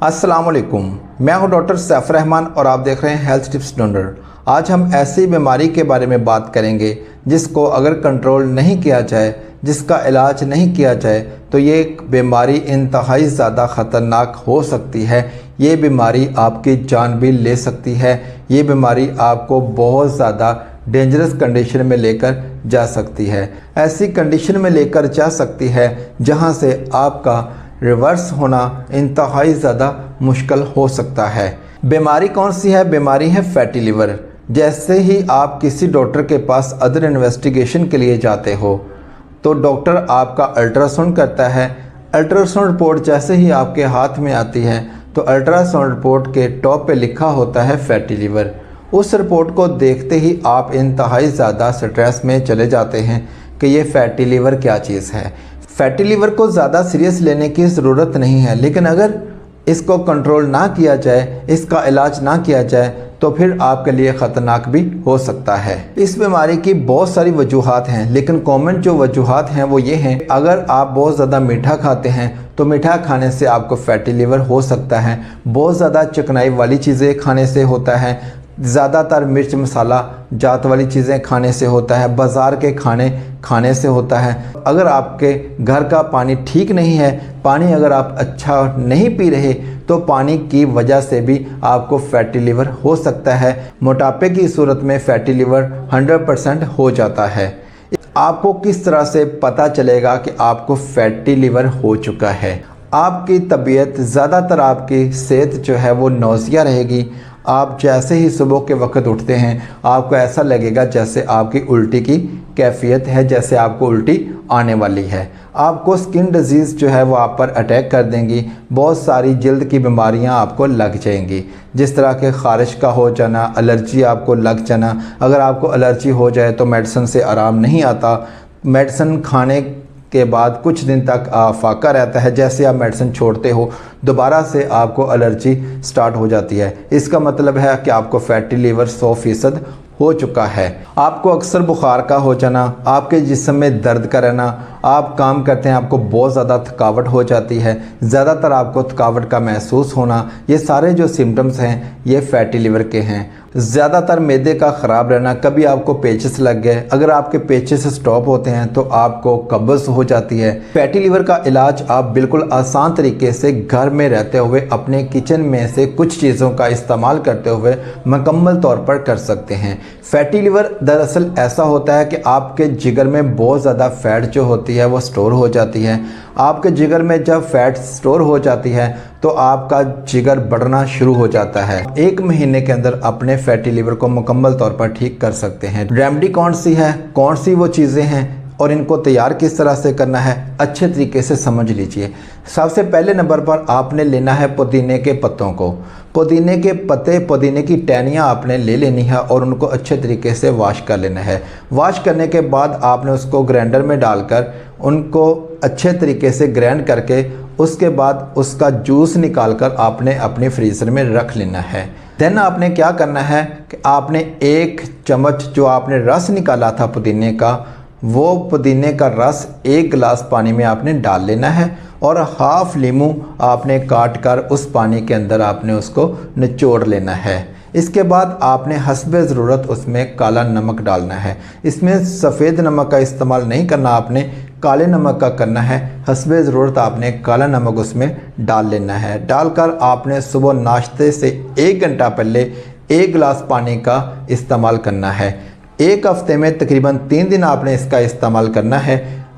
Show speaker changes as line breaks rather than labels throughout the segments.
अस्सलामुअलैकुम, मैं हूं डॉक्टर सैफ रहमान और आप देख रहे हैं हेल्थ टिप्स डॉनर। आज हम ऐसी बीमारी के बारे में बात करेंगे जिसको अगर कंट्रोल नहीं किया जाए, जिसका इलाज नहीं किया जाए तो ये बीमारी इंतहाई ज़्यादा ख़तरनाक हो सकती है। ये बीमारी आपकी जान भी ले सकती है। ये बीमारी आपको बहुत ज़्यादा डेंजरस कंडीशन में लेकर जा सकती है। ऐसी कंडीशन में लेकर जा सकती है जहाँ से आपका रिवर्स होना इंतहाई ज़्यादा मुश्किल हो सकता है। बीमारी कौन सी है? बीमारी है फैटी लिवर। जैसे ही आप किसी डॉक्टर के पास अदर इन्वेस्टिगेशन के लिए जाते हो तो डॉक्टर आपका अल्ट्रासाउंड करता है। अल्ट्रासाउंड रिपोर्ट जैसे ही आपके हाथ में आती है तो अल्ट्रासाउंड रिपोर्ट के टॉप पे लिखा होता है फैटी लिवर। उस रिपोर्ट को देखते ही आप इंतहाई ज़्यादा स्ट्रेस में चले जाते हैं कि ये फैटी लिवर क्या चीज़ है। फैटी लिवर को ज़्यादा सीरियस लेने की ज़रूरत नहीं है, लेकिन अगर इसको कंट्रोल ना किया जाए, इसका इलाज ना किया जाए तो फिर आपके लिए ख़तरनाक भी हो सकता है। इस बीमारी की बहुत सारी वजूहात हैं, लेकिन कॉमन जो वजूहात हैं वो ये हैं, अगर आप बहुत ज़्यादा मीठा खाते हैं तो मीठा खाने से आपको फैटी लिवर हो सकता है। बहुत ज़्यादा चिकनाई वाली चीज़ें खाने से होता है। ज़्यादातर मिर्च मसाला जात वाली चीज़ें खाने से होता है। बाज़ार के खाने खाने से होता है। अगर आपके घर का पानी ठीक नहीं है, पानी अगर आप अच्छा नहीं पी रहे तो पानी की वजह से भी आपको फैटी लिवर हो सकता है। मोटापे की सूरत में फैटी लिवर 100% हो जाता है। आपको किस तरह से पता चलेगा कि आपको फैटी लिवर हो चुका है? आपकी तबीयत, ज़्यादातर आपकी सेहत जो है वो नौसिया रहेगी। आप जैसे ही सुबह के वक्त उठते हैं आपको ऐसा लगेगा जैसे आपकी उल्टी की कैफियत है, जैसे आपको उल्टी आने वाली है। आपको स्किन डिजीज़ जो है वो आप पर अटैक कर देंगी। बहुत सारी जल्द की बीमारियां आपको लग जाएंगी, जिस तरह के ख़ारिश का हो जाना, एलर्जी आपको लग जाना। अगर आपको एलर्जी हो जाए तो मेडिसिन से आराम नहीं आता। मेडिसिन खाने के बाद कुछ दिन तक फाका रहता है। जैसे आप मेडिसिन छोड़ते हो दोबारा से आपको एलर्जी स्टार्ट हो जाती है। इसका मतलब है कि आपको फैटी लिवर 100% हो चुका है। आपको अक्सर बुखार का हो जाना, आपके जिस्म में दर्द का रहना, आप काम करते हैं आपको बहुत ज़्यादा थकावट हो जाती है, ज़्यादातर आपको थकावट का महसूस होना, ये सारे जो सिम्टम्स हैं ये फैटी लिवर के हैं। ज़्यादातर मैदे का ख़राब रहना, कभी आपको पेचिस लग गए, अगर आपके पेचिस स्टॉप होते हैं तो आपको कब्ज़ हो जाती है। फैटी लिवर का इलाज आप बिल्कुल आसान तरीके से घर में रहते हुए अपने किचन में से कुछ चीज़ों का इस्तेमाल करते हुए मुकम्मल तौर पर कर सकते हैं। फैटी लिवर दरअसल ऐसा होता है कि आपके जिगर में बहुत ज़्यादा फ़ैट जो होती है वो स्टोर हो जाती है। आपके जिगर में जब फैट स्टोर हो जाती है तो आपका जिगर बढ़ना शुरू हो जाता है। 1 महीने के अंदर अपने फैटी लिवर को मुकम्मल तौर पर ठीक कर सकते हैं। रेमेडी कौन सी है, कौन सी वो चीज़ें हैं और इनको तैयार किस तरह से करना है, अच्छे तरीके से समझ लीजिए। सबसे पहले नंबर पर आपने लेना है पुदीने के पत्तों को। पुदीने के पत्ते, पुदीने की टहनियाँ आपने ले लेनी है और उनको अच्छे तरीके से वॉश कर लेना है। वॉश करने के बाद आपने उसको ग्राइंडर में डालकर उनको अच्छे तरीके से ग्राइंड करके उसके बाद उसका जूस निकाल कर आपने अपने फ्रीज़र में रख लेना है। देन आपने क्या करना है कि आपने 1 चम्मच जो आपने रस निकाला था पुदीने का, वो पुदीने का रस 1 गिलास पानी में आपने डाल लेना है और हाफ लीमू आपने काट कर उस पानी के अंदर आपने उसको निचोड़ लेना है। इसके बाद आपने हस्बे ज़रूरत उसमें काला नमक डालना है। इसमें सफ़ेद नमक का इस्तेमाल नहीं करना, आपने काले नमक का करना है। हस्बे ज़रूरत आपने काला नमक उसमें डाल लेना है। डालकर आपने सुबह नाश्ते से 1 घंटा पहले 1 गिलास पानी का इस्तेमाल करना है। 1 हफ्ते में तकरीबन 3 दिन आपने इसका इस्तेमाल करना है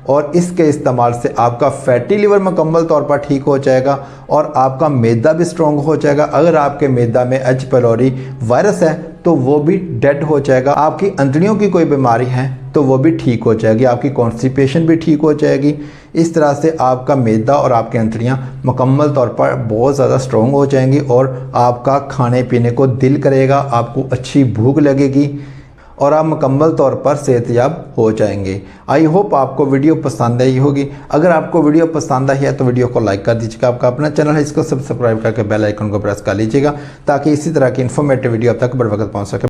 और इसके इस्तेमाल से आपका फैटी लिवर मुकम्मल तौर पर ठीक हो जाएगा और आपका मैदा भी स्ट्रॉन्ग हो जाएगा। अगर आपके मैदा में एच पेलोरी वायरस है तो वो भी डेड हो जाएगा। आपकी अंतड़ियों की कोई बीमारी है तो वो भी ठीक हो जाएगी। आपकी कॉन्स्टिपेशन भी ठीक हो जाएगी। इस तरह से आपका मैदा और आपकी अंतड़ियाँ मुकम्मल तौर पर बहुत ज़्यादा स्ट्रॉन्ग हो जाएंगी और आपका खाने पीने को दिल करेगा, आपको अच्छी भूख लगेगी और आप मुकम्मल तौर पर सेहतयाब हो जाएंगे। आई होप आपको वीडियो पसंद आई होगी। अगर आपको वीडियो पसंद आई है तो वीडियो को लाइक कर दीजिएगा। आपका अपना चैनल है, इसको सब्सक्राइब करके बेल आइकन को प्रेस कर लीजिएगा ताकि इसी तरह की इन्फॉर्मेटिव वीडियो अब तक बर वक्त पहुँच सके।